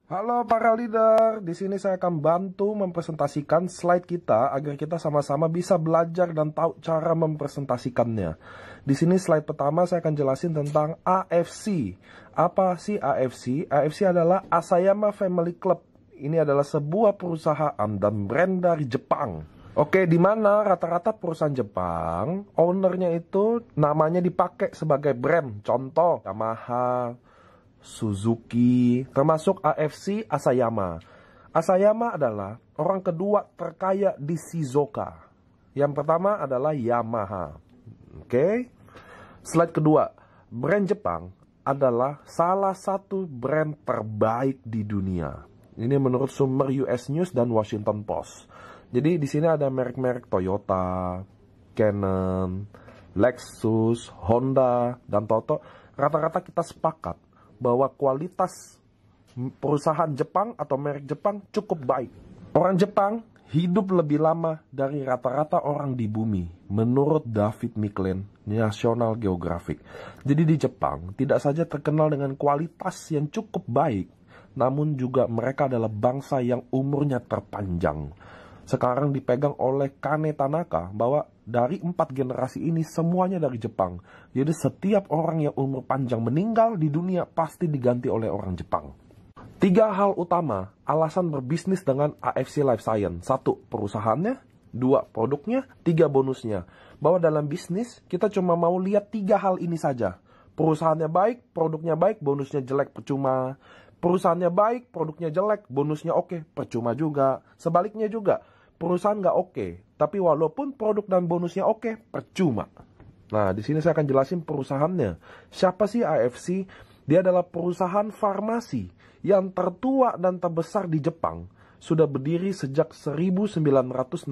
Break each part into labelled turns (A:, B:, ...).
A: Halo para leader, di sini saya akan bantu mempresentasikan slide kita agar kita sama-sama bisa belajar dan tahu cara mempresentasikannya. Di sini slide pertama saya akan jelasin tentang AFC. Apa sih AFC? AFC adalah Asayama Family Club. Ini adalah sebuah perusahaan dan brand dari Jepang. Oke, di mana rata-rata perusahaan Jepang, ownernya itu namanya dipakai sebagai brand. Contoh, Yamaha, Suzuki, termasuk AFC Asayama. Asayama adalah orang kedua terkaya di Shizuoka. Yang pertama adalah Yamaha. Oke. Slide kedua, brand Jepang adalah salah satu brand terbaik di dunia. Ini menurut sumber US News dan Washington Post. Jadi di sini ada merek-merek Toyota, Canon, Lexus, Honda, dan Toto. Rata-rata kita sepakat bahwa kualitas perusahaan Jepang atau merek Jepang cukup baik. Orang Jepang hidup lebih lama dari rata-rata orang di bumi, menurut David Micklin, National Geographic. Jadi di Jepang tidak saja terkenal dengan kualitas yang cukup baik, namun juga mereka adalah bangsa yang umurnya terpanjang. Sekarang dipegang oleh Kane Tanaka bahwa dari 4 generasi ini semuanya dari Jepang. Jadi setiap orang yang umur panjang meninggal di dunia pasti diganti oleh orang Jepang. 3 hal utama alasan berbisnis dengan AFC Life Science. 1, perusahaannya. 2, produknya. 3, bonusnya. Bahwa dalam bisnis kita cuma mau lihat 3 hal ini saja. Perusahaannya baik, produknya baik, bonusnya jelek, percuma. Perusahaannya baik, produknya jelek, bonusnya oke, percuma juga. Sebaliknya juga, perusahaan nggak oke, tapi walaupun produk dan bonusnya oke, percuma. Nah, di sini saya akan jelasin perusahaannya. Siapa sih AFC? Dia adalah perusahaan farmasi yang tertua dan terbesar di Jepang. Sudah berdiri sejak 1969.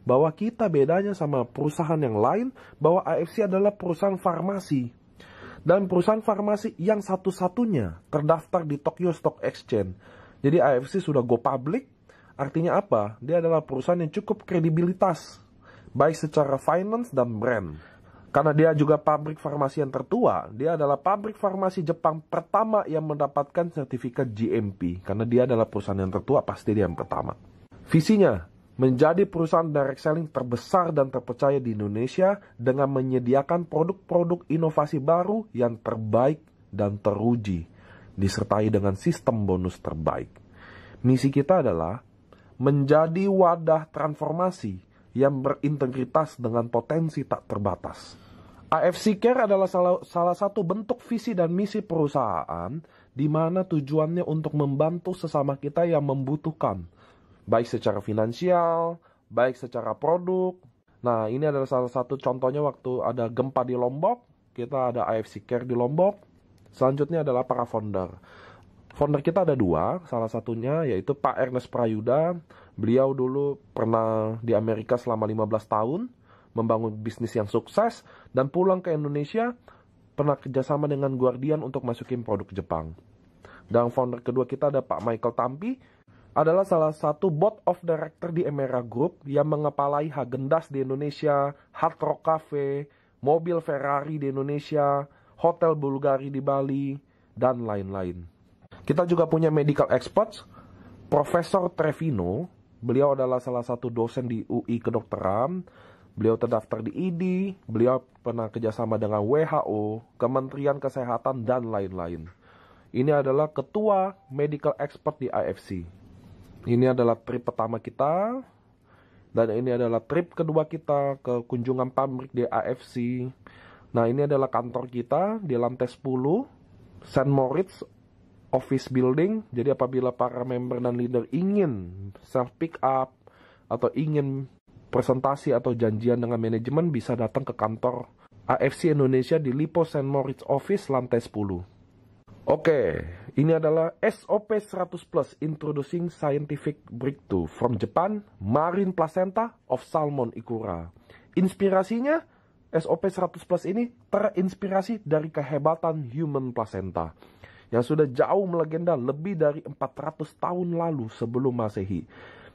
A: Bahwa kita bedanya sama perusahaan yang lain, bahwa AFC adalah perusahaan farmasi. Dan perusahaan farmasi yang satu-satunya terdaftar di Tokyo Stock Exchange. Jadi AFC sudah go public. Artinya apa? Dia adalah perusahaan yang cukup kredibilitas, baik secara finance dan brand. Karena dia juga pabrik farmasi yang tertua, dia adalah pabrik farmasi Jepang pertama yang mendapatkan sertifikat GMP. Karena dia adalah perusahaan yang tertua, pasti dia yang pertama. Visinya, menjadi perusahaan direct selling terbesar dan terpercaya di Indonesia dengan menyediakan produk-produk inovasi baru yang terbaik dan teruji, disertai dengan sistem bonus terbaik. Misi kita adalah menjadi wadah transformasi yang berintegritas dengan potensi tak terbatas. AFC Care adalah salah satu bentuk visi dan misi perusahaan di mana tujuannya untuk membantu sesama kita yang membutuhkan, baik secara finansial, baik secara produk. Nah, ini adalah salah satu contohnya waktu ada gempa di Lombok, kita ada AFC Care di Lombok. Selanjutnya adalah para founder. Founder kita ada 2, salah satunya yaitu Pak Ernest Prayuda. Beliau dulu pernah di Amerika selama 15 tahun, membangun bisnis yang sukses, dan pulang ke Indonesia, pernah kerjasama dengan Guardian untuk masukin produk Jepang. Dan founder kedua kita ada Pak Michael Tampi, adalah salah satu board of director di Emera Group yang mengepalai Häagen-Dazs di Indonesia, Hard Rock Cafe, mobil Ferrari di Indonesia, hotel Bulgari di Bali, dan lain-lain. Kita juga punya medical experts, Profesor Trevino. Beliau adalah salah satu dosen di UI Kedokteran. Beliau terdaftar di ID. Beliau pernah kerjasama dengan WHO, Kementerian Kesehatan, dan lain-lain. Ini adalah ketua medical expert di AFC. Ini adalah trip pertama kita. Dan ini adalah trip kedua kita ke kunjungan pabrik di AFC. Nah, ini adalah kantor kita di lantai 10, St. Moritz Office Building. Jadi apabila para member dan leader ingin self pick up atau ingin presentasi atau janjian dengan manajemen, bisa datang ke kantor AFC Indonesia di Lipo St. Moritz Office lantai 10. Oke, ini adalah SOP 100 Plus Introducing Scientific Breakthrough from Japan, Marine Placenta of Salmon Ikura. Inspirasinya, SOP 100 Plus ini terinspirasi dari kehebatan human placenta yang sudah jauh melegenda lebih dari 400 tahun lalu sebelum Masehi.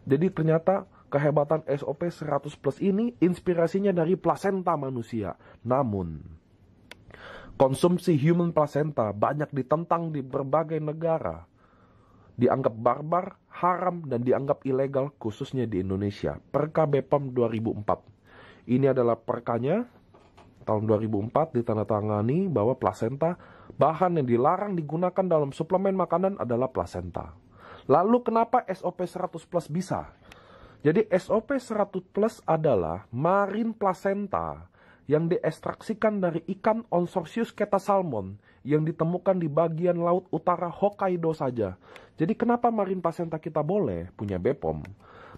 A: Jadi ternyata kehebatan SOP 100 Plus ini inspirasinya dari plasenta manusia. Namun, konsumsi human placenta banyak ditentang di berbagai negara. dianggap barbar, haram, dan dianggap ilegal khususnya di Indonesia. Perka BPOM 2004. Ini adalah perkanya tahun 2004 ditandatangani bahwa plasenta, bahan yang dilarang digunakan dalam suplemen makanan adalah plasenta. Lalu kenapa SOP 100 plus bisa? Jadi SOP 100 plus adalah marine placenta yang diekstraksikan dari ikan Onsorsius ketasalmon yang ditemukan di bagian laut utara Hokkaido saja. Jadi kenapa marine placenta kita boleh punya BPOM?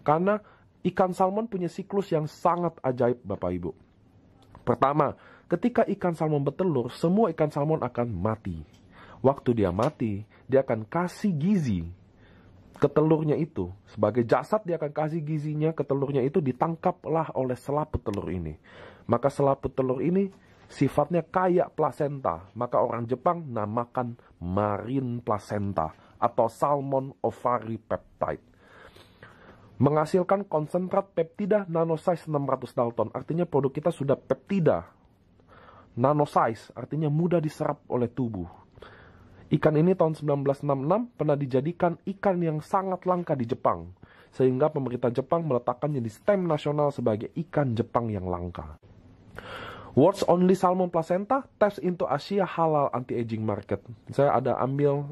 A: Karena ikan salmon punya siklus yang sangat ajaib, Bapak Ibu. Pertama, ketika ikan salmon bertelur, semua ikan salmon akan mati. Waktu dia mati, dia akan kasih gizi ke telurnya itu. Sebagai jasad, dia akan kasih gizinya ke telurnya itu, ditangkaplah oleh selaput telur ini. Maka selaput telur ini sifatnya kayak plasenta. Maka orang Jepang namakan marine placenta atau salmon ovary peptide. Menghasilkan konsentrat peptida nanosize 600 Dalton. Artinya produk kita sudah peptida nanosize, artinya mudah diserap oleh tubuh. Ikan ini tahun 1966 pernah dijadikan ikan yang sangat langka di Jepang. Sehingga pemerintah Jepang meletakkannya di stem nasional sebagai ikan Jepang yang langka. World's Only Salmon Placenta, Test into Asia Halal Anti-Aging Market. Saya ada ambil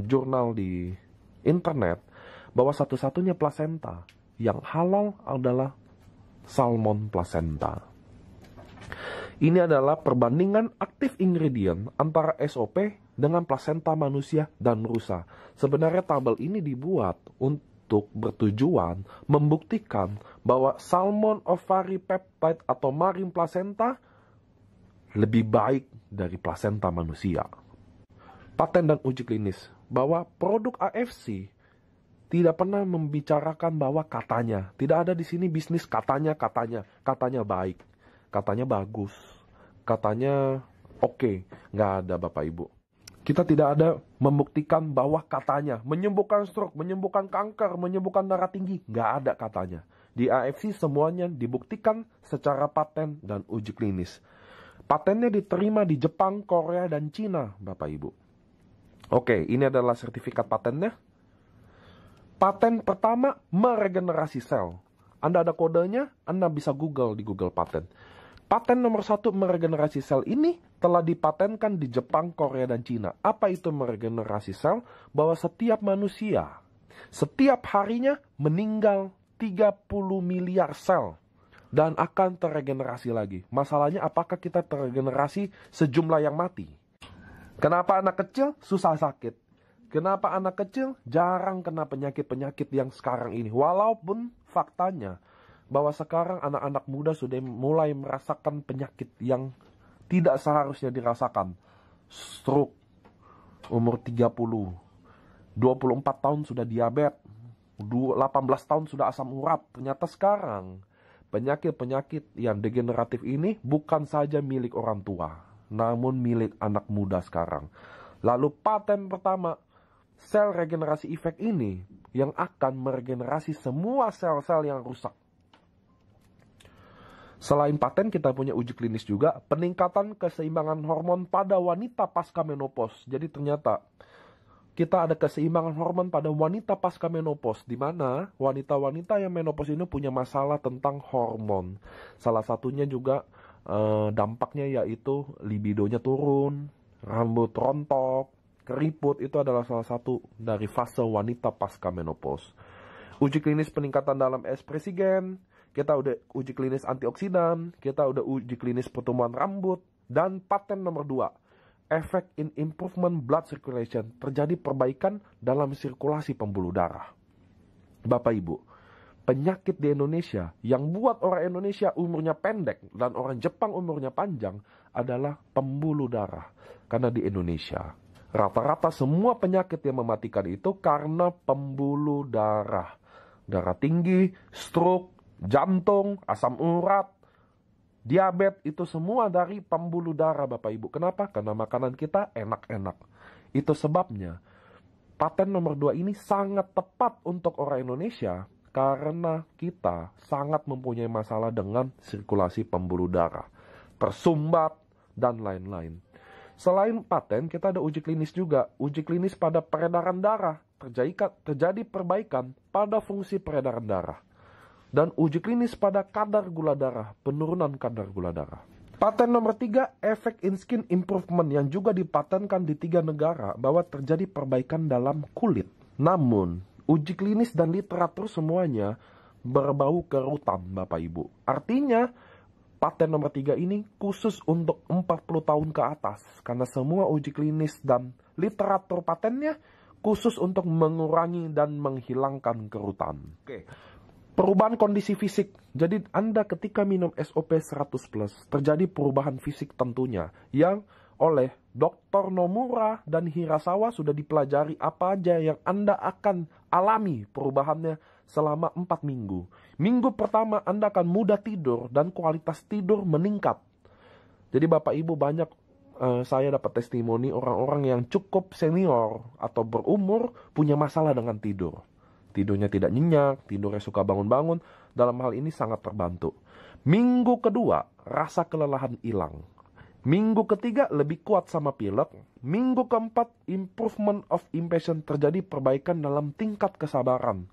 A: jurnal di internet bahwa satu-satunya placenta yang halal adalah salmon placenta. Ini adalah perbandingan aktif ingredient antara SOP dengan plasenta manusia dan rusa. Sebenarnya tabel ini dibuat untuk bertujuan membuktikan bahwa salmon ovary peptide atau marine placenta lebih baik dari plasenta manusia. Paten dan uji klinis bahwa produk AFC tidak pernah membicarakan bahwa katanya. Tidak ada di sini bisnis katanya baik, katanya bagus, katanya oke. Nggak ada, Bapak Ibu. Kita tidak ada membuktikan bahwa katanya menyembuhkan stroke, menyembuhkan kanker, menyembuhkan darah tinggi. Nggak ada katanya. Di AFC semuanya dibuktikan secara paten dan uji klinis. Patennya diterima di Jepang, Korea, dan Cina, Bapak Ibu. Oke, ini adalah sertifikat patennya. Paten pertama, meregenerasi sel. Anda ada kodenya, Anda bisa Google di Google Paten. Paten nomor 1 meregenerasi sel ini telah dipatenkan di Jepang, Korea, dan Cina. Apa itu meregenerasi sel? Bahwa setiap manusia, setiap harinya meninggal 30 miliar sel. Dan akan terregenerasi lagi. Masalahnya apakah kita terregenerasi sejumlah yang mati? Kenapa anak kecil susah sakit? Kenapa anak kecil jarang kena penyakit-penyakit yang sekarang ini? Walaupun faktanya bahwa sekarang anak-anak muda sudah mulai merasakan penyakit yang tidak seharusnya dirasakan. Stroke, umur 30, 24 tahun sudah diabetes, 18 tahun sudah asam urat. Ternyata sekarang penyakit-penyakit yang degeneratif ini bukan saja milik orang tua, namun milik anak muda sekarang. Lalu paten pertama, sel regenerasi efek ini yang akan meregenerasi semua sel-sel yang rusak. Selain paten, kita punya uji klinis juga, peningkatan keseimbangan hormon pada wanita pasca menopause. Jadi ternyata kita ada keseimbangan hormon pada wanita pasca menopause, di mana wanita-wanita yang menopause ini punya masalah tentang hormon. Salah satunya juga dampaknya yaitu libidonya turun, rambut rontok, keriput. Itu adalah salah satu dari fase wanita pasca menopause. Uji klinis peningkatan dalam ekspresi gen, kita udah uji klinis antioksidan, kita udah uji klinis pertumbuhan rambut, dan paten nomor 2. Effect in improvement blood circulation, terjadi perbaikan dalam sirkulasi pembuluh darah. Bapak Ibu, penyakit di Indonesia yang buat orang Indonesia umurnya pendek dan orang Jepang umurnya panjang adalah pembuluh darah. Karena di Indonesia, rata-rata semua penyakit yang mematikan itu karena pembuluh darah. Darah tinggi, stroke, jantung, asam urat, diabetes, itu semua dari pembuluh darah, Bapak Ibu. Kenapa? Karena makanan kita enak-enak. Itu sebabnya paten nomor 2 ini sangat tepat untuk orang Indonesia, karena kita sangat mempunyai masalah dengan sirkulasi pembuluh darah, tersumbat, dan lain-lain. Selain paten, kita ada uji klinis juga. Uji klinis pada peredaran darah. terjadi perbaikan pada fungsi peredaran darah. Dan uji klinis pada kadar gula darah, penurunan kadar gula darah. Paten nomor 3, efek in skin improvement yang juga dipatenkan di 3 negara bahwa terjadi perbaikan dalam kulit. Namun, uji klinis dan literatur semuanya berbau kerutan, Bapak Ibu. Artinya, paten nomor 3 ini khusus untuk 40 tahun ke atas. Karena semua uji klinis dan literatur patennya khusus untuk mengurangi dan menghilangkan kerutan. Oke. Perubahan kondisi fisik. Jadi Anda ketika minum SOP 100+, terjadi perubahan fisik tentunya. Yang oleh Dr. Nomura dan Hirasawa sudah dipelajari apa aja yang Anda akan alami perubahannya selama 4 minggu. Minggu pertama Anda akan mudah tidur dan kualitas tidur meningkat. Jadi Bapak Ibu banyak saya dapat testimoni orang-orang yang cukup senior atau berumur punya masalah dengan tidur. Tidurnya tidak nyenyak, tidurnya suka bangun-bangun. Dalam hal ini sangat terbantu. Minggu kedua, rasa kelelahan hilang. Minggu ketiga, lebih kuat sama pilek. Minggu keempat, improvement of impatience, terjadi perbaikan dalam tingkat kesabaran.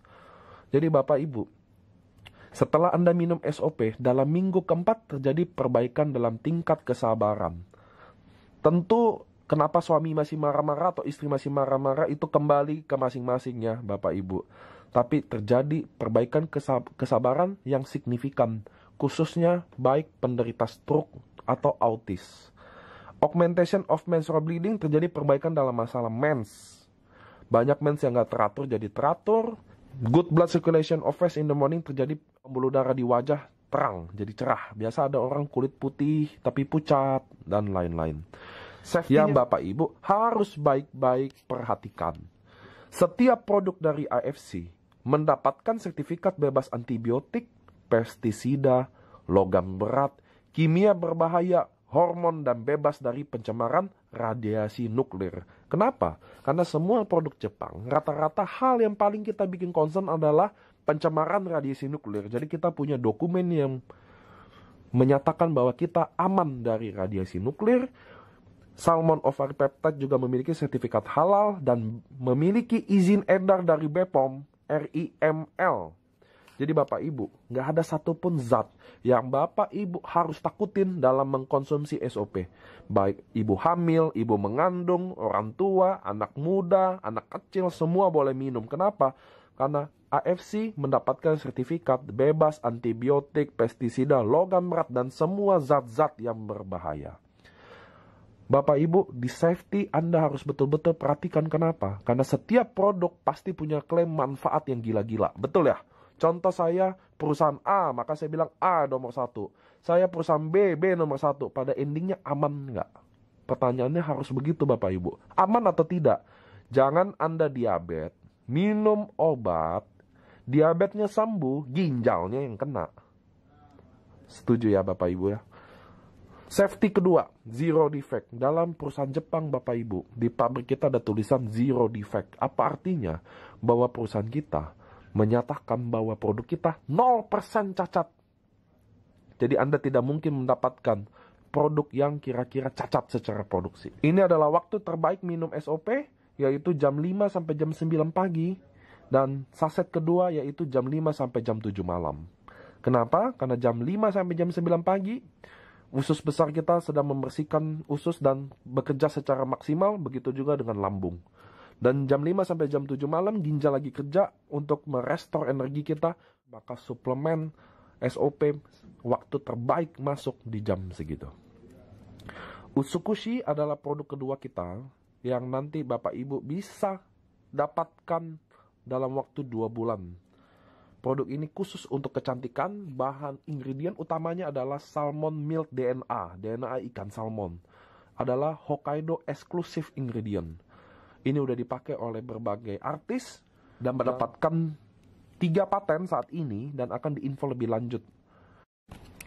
A: Jadi Bapak Ibu, setelah Anda minum SOP, dalam minggu keempat terjadi perbaikan dalam tingkat kesabaran. Tentu, kenapa suami masih marah-marah atau istri masih marah-marah itu kembali ke masing-masingnya Bapak Ibu. Tapi terjadi perbaikan kesabaran yang signifikan. Khususnya baik penderita stroke atau autis. Augmentation of menstrual bleeding, terjadi perbaikan dalam masalah mens. Banyak mens yang gak teratur jadi teratur. Good blood circulation of fresh in the morning, terjadi pembuluh darah di wajah terang, jadi cerah. Biasa ada orang kulit putih tapi pucat dan lain-lain. Yang Bapak Ibu harus baik-baik perhatikan. Setiap produk dari AFC mendapatkan sertifikat bebas antibiotik, pestisida, logam berat, kimia berbahaya, hormon, dan bebas dari pencemaran radiasi nuklir. Kenapa? Karena semua produk Jepang, rata-rata hal yang paling kita bikin concern adalah pencemaran radiasi nuklir. Jadi kita punya dokumen yang menyatakan bahwa kita aman dari radiasi nuklir. Salmon Ovari Peptide juga memiliki sertifikat halal dan memiliki izin edar dari BPOM RIML. Jadi Bapak Ibu, nggak ada satupun zat yang Bapak Ibu harus takutin dalam mengkonsumsi SOP. Baik ibu hamil, ibu mengandung, orang tua, anak muda, anak kecil, semua boleh minum. Kenapa? Karena AFC mendapatkan sertifikat bebas antibiotik, pestisida, logam berat, dan semua zat-zat yang berbahaya. Bapak Ibu, di safety Anda harus betul-betul perhatikan. Kenapa? Karena setiap produk pasti punya klaim manfaat yang gila-gila. Betul ya? Contoh saya perusahaan A, maka saya bilang A nomor 1. Saya perusahaan B, B nomor 1. Pada endingnya aman nggak? Pertanyaannya harus begitu Bapak Ibu. Aman atau tidak? Jangan Anda diabetes, minum obat, diabetesnya sembuh, ginjalnya yang kena. Setuju ya Bapak Ibu ya? Safety kedua, zero defect. Dalam perusahaan Jepang Bapak Ibu, di pabrik kita ada tulisan zero defect. Apa artinya? Bahwa perusahaan kita menyatakan bahwa produk kita 0% cacat. Jadi Anda tidak mungkin mendapatkan produk yang kira-kira cacat secara produksi. Ini adalah waktu terbaik minum SOP, yaitu jam 5 sampai jam 9 pagi. Dan saset kedua yaitu jam 5 sampai jam 7 malam. Kenapa? Karena jam 5 sampai jam 9 pagi, usus besar kita sedang membersihkan usus dan bekerja secara maksimal, begitu juga dengan lambung. Dan jam 5 sampai jam 7 malam, ginjal lagi kerja untuk merestore energi kita. Maka suplemen SOP waktu terbaik masuk di jam segitu. Utsukushi adalah produk kedua kita yang nanti Bapak Ibu bisa dapatkan dalam waktu 2 bulan. Produk ini khusus untuk kecantikan. Bahan ingredient utamanya adalah salmon milk DNA. DNA ikan salmon. Adalah Hokkaido exclusive ingredient. Ini udah dipakai oleh berbagai artis dan mendapatkan 3 paten saat ini dan akan diinfo lebih lanjut.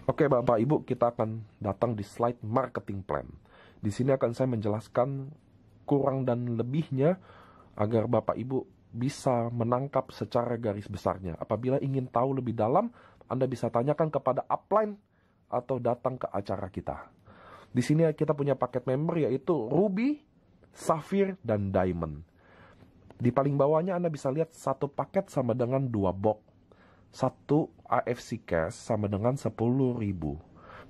A: Oke Bapak Ibu, kita akan datang di slide marketing plan. Di sini akan saya menjelaskan kurang dan lebihnya agar Bapak Ibu bisa menangkap secara garis besarnya. Apabila ingin tahu lebih dalam, Anda bisa tanyakan kepada upline atau datang ke acara kita. Di sini kita punya paket member yaitu Ruby, Sapphire, dan Diamond. Di paling bawahnya Anda bisa lihat satu paket sama dengan 2 box. Satu AFC cash sama dengan 10.000.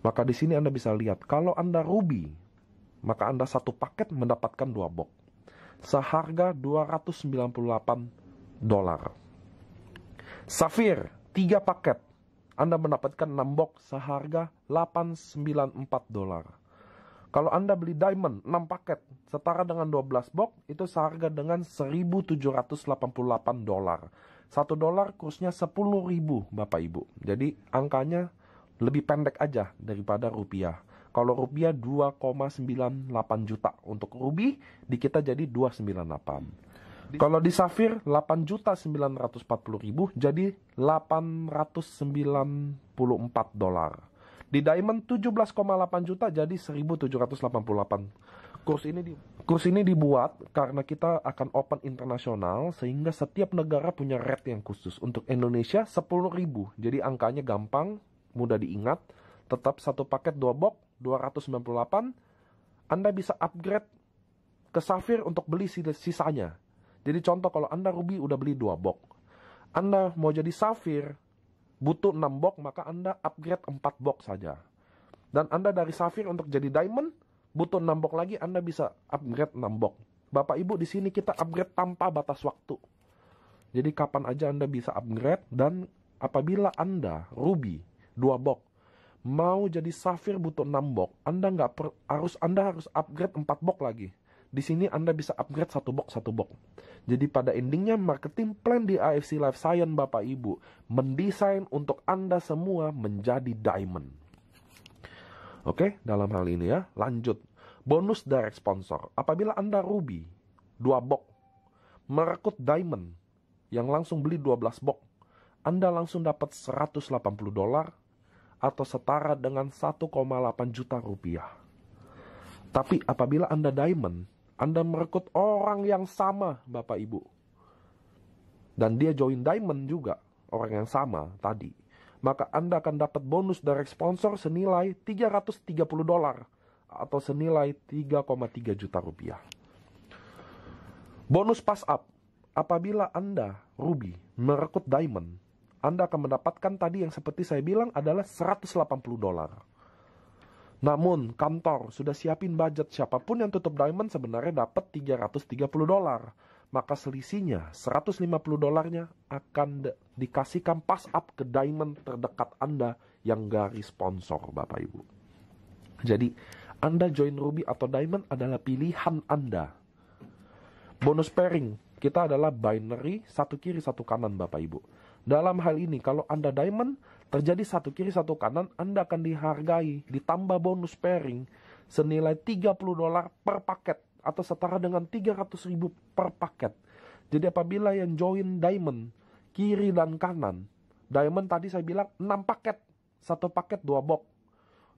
A: Maka di sini Anda bisa lihat kalau Anda ruby, maka Anda satu paket mendapatkan 2 box seharga $298. Safir 3 paket Anda mendapatkan 6 box seharga $894. Kalau Anda beli diamond 6 paket setara dengan 12 box, itu seharga dengan $1.788. $1 kursnya 10.000 Bapak Ibu. Jadi angkanya lebih pendek aja daripada rupiah. Kalau rupiah 2,98 juta untuk ruby, di kita jadi 298. Kalau di safir 8.940.000 jadi $894. Di diamond 17,8 juta jadi 1.788. Kurs ini dibuat karena kita akan open internasional sehingga setiap negara punya rate yang khusus. Untuk Indonesia 10.000. Jadi angkanya gampang, mudah diingat. Tetap satu paket 2 box 298. Anda bisa upgrade ke safir untuk beli sisanya. Jadi contoh kalau Anda ruby udah beli 2 box. Anda mau jadi safir butuh 6 box, maka Anda upgrade 4 box saja. Dan Anda dari safir untuk jadi diamond, butuh 6 box lagi, Anda bisa upgrade 6 box. Bapak Ibu, di sini kita upgrade tanpa batas waktu. Jadi kapan aja Anda bisa upgrade, dan apabila Anda ruby 2 box, mau jadi safir butuh 6 box, Anda harus upgrade 4 box lagi. Di sini Anda bisa upgrade 1 box. Jadi pada endingnya marketing plan di AFC Life Science Bapak Ibu mendesain untuk Anda semua menjadi diamond. Oke, dalam hal ini ya, lanjut. Bonus direct sponsor. Apabila Anda ruby 2 box, merekrut diamond yang langsung beli 12 box, Anda langsung dapat $180 atau setara dengan 1,8 juta rupiah. Tapi apabila Anda diamond, Anda merekrut orang yang sama Bapak Ibu, dan dia join diamond juga, orang yang sama tadi, maka Anda akan dapat bonus direct sponsor senilai $330 atau senilai 3,3 juta rupiah. Bonus pass up. Apabila Anda ruby merekrut diamond, Anda akan mendapatkan tadi yang seperti saya bilang adalah $180. Namun kantor sudah siapin budget, siapapun yang tutup diamond sebenarnya dapat $330. Maka selisihnya $150-nya akan dikasihkan pass up ke diamond terdekat Anda yang garis sponsor Bapak Ibu. Jadi Anda join ruby atau diamond adalah pilihan Anda. Bonus pairing kita adalah binary, satu kiri satu kanan Bapak Ibu. Dalam hal ini kalau Anda diamond, terjadi satu kiri satu kanan, Anda akan dihargai ditambah bonus pairing senilai $30 per paket atau setara dengan 300.000 per paket. Jadi apabila yang join diamond kiri dan kanan, diamond tadi saya bilang 6 paket, satu paket 2 box.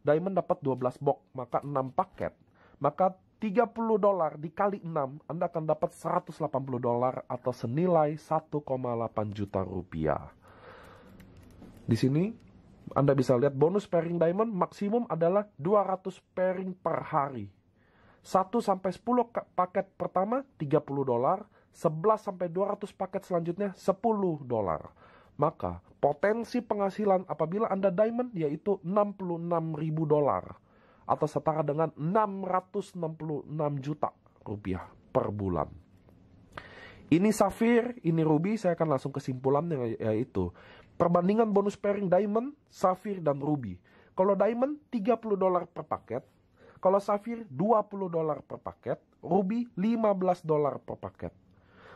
A: Diamond dapat 12 box, maka 6 paket. Maka $30 dikali 6, Anda akan dapat $180 atau senilai 1,8 juta rupiah. Di sini Anda bisa lihat bonus pairing diamond maksimum adalah 200 pairing per hari. 1 sampai 10 paket pertama $30, 11 sampai 200 paket selanjutnya $10. Maka potensi penghasilan apabila Anda diamond yaitu $66.000 atau setara dengan 666 juta rupiah per bulan. Ini safir, ini ruby. Saya akan langsung kesimpulannya, yaitu perbandingan bonus pairing diamond, safir, dan ruby. Kalau diamond $30 per paket, kalau safir $20 per paket, ruby $15 per paket.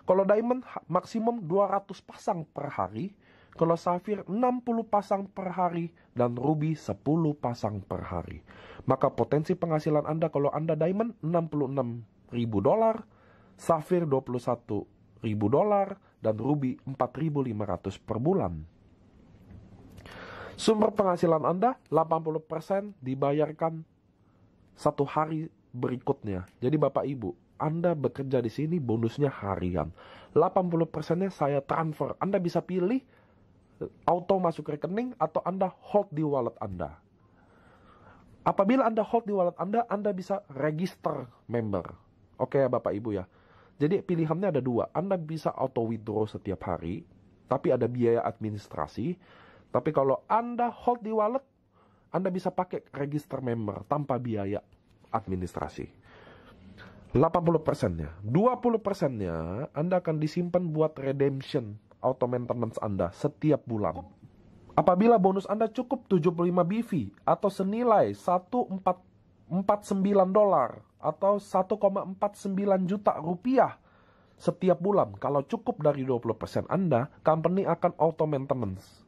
A: Kalau diamond maksimum 200 pasang per hari, kalau safir 60 pasang per hari, dan ruby 10 pasang per hari. Maka potensi penghasilan Anda kalau Anda diamond $66.000, safir $21.000, dan ruby 4.500 per bulan. Sumber penghasilan Anda 80% dibayarkan satu hari berikutnya. Jadi Bapak Ibu, Anda bekerja di sini bonusnya harian. 80%-nya saya transfer. Anda bisa pilih auto masuk rekening atau Anda hold di wallet Anda. Apabila Anda hold di wallet Anda bisa register member. Oke ya Bapak Ibu ya. Jadi pilihannya ada dua. Anda bisa auto withdraw setiap hari, tapi ada biaya administrasi. Tapi kalau Anda hold di wallet, Anda bisa pakai register member tanpa biaya administrasi. 80%-nya. 20%-nya Anda akan disimpan buat redemption auto maintenance Anda setiap bulan. Apabila bonus Anda cukup 75 BV atau senilai 1,449 dolar atau 1,49 juta rupiah setiap bulan, kalau cukup dari 20% Anda, company akan auto maintenance.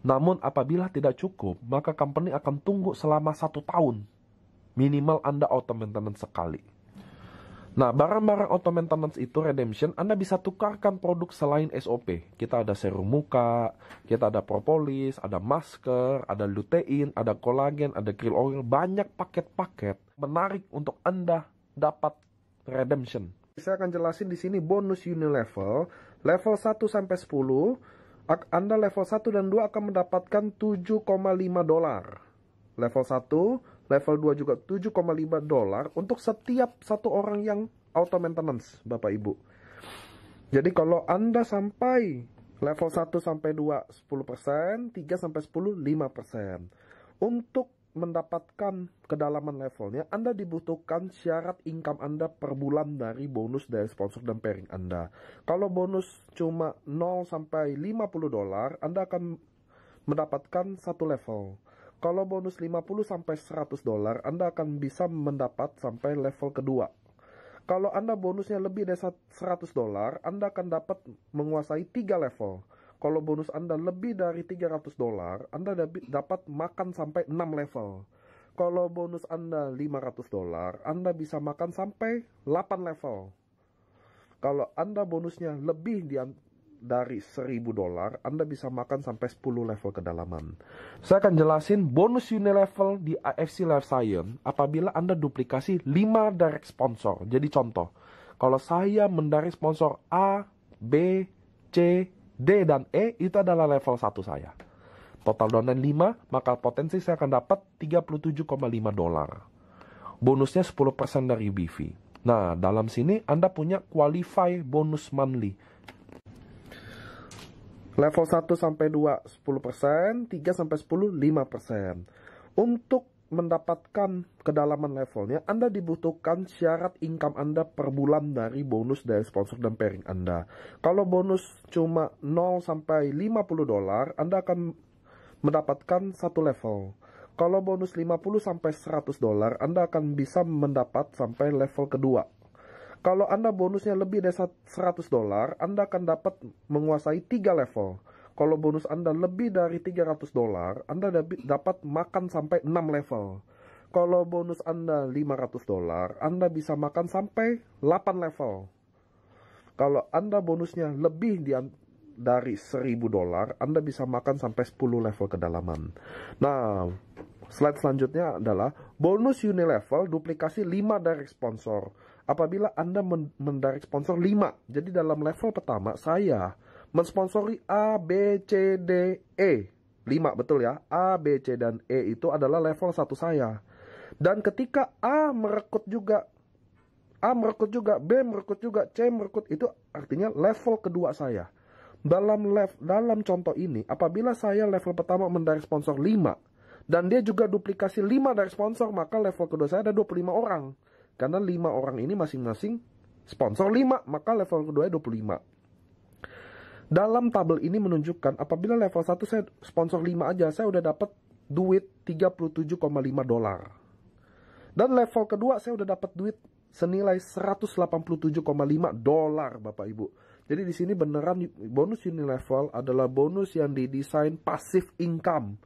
A: Namun apabila tidak cukup, maka company akan tunggu selama 1 tahun. Minimal Anda auto maintenance sekali. Nah, barang-barang auto maintenance itu redemption, Anda bisa tukarkan produk selain SOP. Kita ada serum muka, kita ada propolis, ada masker, ada lutein, ada kolagen, ada krill oil. Banyak paket-paket menarik untuk Anda dapat redemption. Saya akan jelasin di sini bonus Unilevel, level 1 sampai 10. Anda level 1 dan 2 akan mendapatkan 7,5 dolar. Level 1, level 2 juga 7,5 dolar untuk setiap satu orang yang auto maintenance, Bapak Ibu. Jadi kalau Anda sampai level 1 sampai 2 10%, 3 sampai 10 5%. Untuk mendapatkan kedalaman levelnya, Anda dibutuhkan syarat income Anda per bulan dari bonus dari sponsor dan pairing Anda. Kalau bonus cuma 0 sampai 50 dolar, Anda akan mendapatkan satu level. Kalau bonus 50 sampai 100 dolar, Anda akan bisa mendapat sampai level kedua. Kalau Anda bonusnya lebih dari 100 dolar, Anda akan dapat menguasai 3 level. Kalau bonus Anda lebih dari 300 dolar, Anda dapat makan sampai 6 level. Kalau bonus Anda 500 dolar, Anda bisa makan sampai 8 level. Kalau Anda bonusnya lebih dari 1000 dolar, Anda bisa makan sampai 10 level kedalaman. Saya akan jelasin bonus Unilevel di AFC Life Science apabila Anda duplikasi 5 direct sponsor. Jadi contoh, kalau saya mendirect sponsor A, B, C, D dan E, itu adalah level 1 saya. Total downline 5, maka potensi saya akan dapat 37,5 dolar. Bonusnya 10% dari BV. Nah, dalam sini Anda punya qualify bonus monthly. Level 1 sampai 2 10%, 3 sampai 10 5%. Untuk mendapatkan kedalaman levelnya, Anda dibutuhkan syarat income Anda per bulan dari bonus dari sponsor dan pairing Anda. Kalau bonus cuma 0 sampai 50 dolar, Anda akan mendapatkan satu level. Kalau bonus 50 sampai 100 dolar, Anda akan bisa mendapat sampai level kedua. Kalau Anda bonusnya lebih dari 100 dolar, Anda akan dapat menguasai 3 level. Kalau bonus Anda lebih dari 300 dolar, Anda dapat makan sampai 6 level. Kalau bonus Anda 500 dolar, Anda bisa makan sampai 8 level. Kalau Anda bonusnya lebih dari 1000 dolar, Anda bisa makan sampai 10 level kedalaman. Nah, slide selanjutnya adalah bonus Unilevel duplikasi 5 direct sponsor. Apabila Anda mendirect sponsor 5, jadi dalam level pertama saya mensponsori A, B, C, D, E. 5, betul ya? A, B, C, dan E itu adalah level 1 saya. Dan ketika A merekrut juga, B merekrut juga, C merekrut, itu artinya level kedua saya. Dalam contoh ini, apabila saya level pertama mendirect sponsor 5, dan dia juga duplikasi 5 dari sponsor, maka level kedua saya ada 25 orang. Karena 5 orang ini masing-masing sponsor 5, maka level kedua 25. Dalam tabel ini menunjukkan apabila level 1 saya sponsor 5 aja, saya udah dapat duit 37,5 dolar. Dan level kedua saya udah dapat duit senilai 187,5 dolar, Bapak Ibu. Jadi di sini beneran bonus Unilevel adalah bonus yang didesain passive income.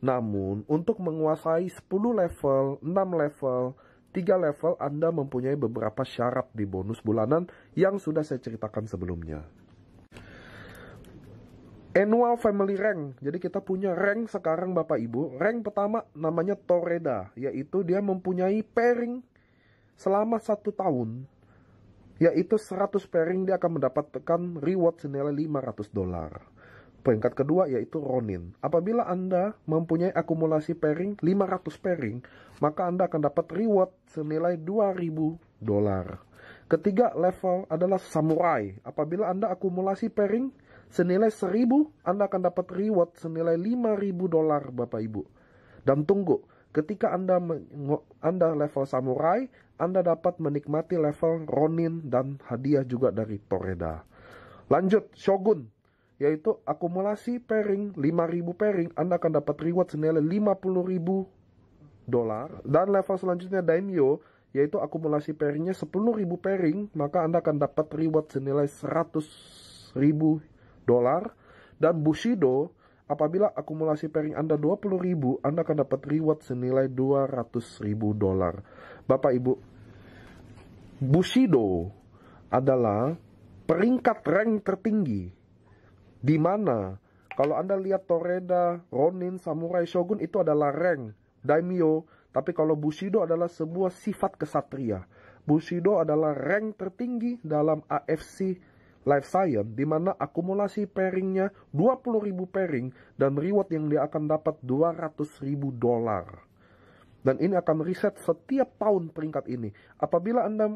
A: Namun untuk menguasai 10 level, 6 level, 3 level, Anda mempunyai beberapa syarat di bonus bulanan yang sudah saya ceritakan sebelumnya. Annual Family Rank. Jadi kita punya rank sekarang Bapak Ibu. Rank pertama namanya Toreda, yaitu dia mempunyai pairing selama 1 tahun. Yaitu 100 pairing dia akan mendapatkan reward senilai 500 dolar. Peringkat kedua yaitu Ronin. Apabila Anda mempunyai akumulasi pairing 500 pairing, maka Anda akan dapat reward senilai 2000 dolar. Ketiga level adalah samurai. Apabila Anda akumulasi pairing senilai 1000, Anda akan dapat reward senilai $5.000 Bapak Ibu. Dan tunggu, ketika Anda level samurai, Anda dapat menikmati level Ronin dan hadiah juga dari Toreda. Lanjut, Shogun, yaitu akumulasi pairing 5.000 pairing, Anda akan dapat reward senilai $50.000. Dan level selanjutnya Daimyo, yaitu akumulasi pairingnya 10.000 pairing, maka Anda akan dapat reward senilai $100.000. Dan Bushido, apabila akumulasi pairing Anda 20.000, Anda akan dapat reward senilai $200.000. Bapak Ibu, Bushido adalah peringkat rank tertinggi, di mana kalau Anda lihat Toreda, Ronin, Samurai, Shogun itu adalah rank Daimyo. Tapi kalau Bushido adalah sebuah sifat kesatria. Bushido adalah rank tertinggi dalam AFC Life Science, di mana akumulasi pairingnya 20.000 pairing dan reward yang dia akan dapat $200.000. Dan ini akan reset setiap tahun peringkat ini. Apabila Anda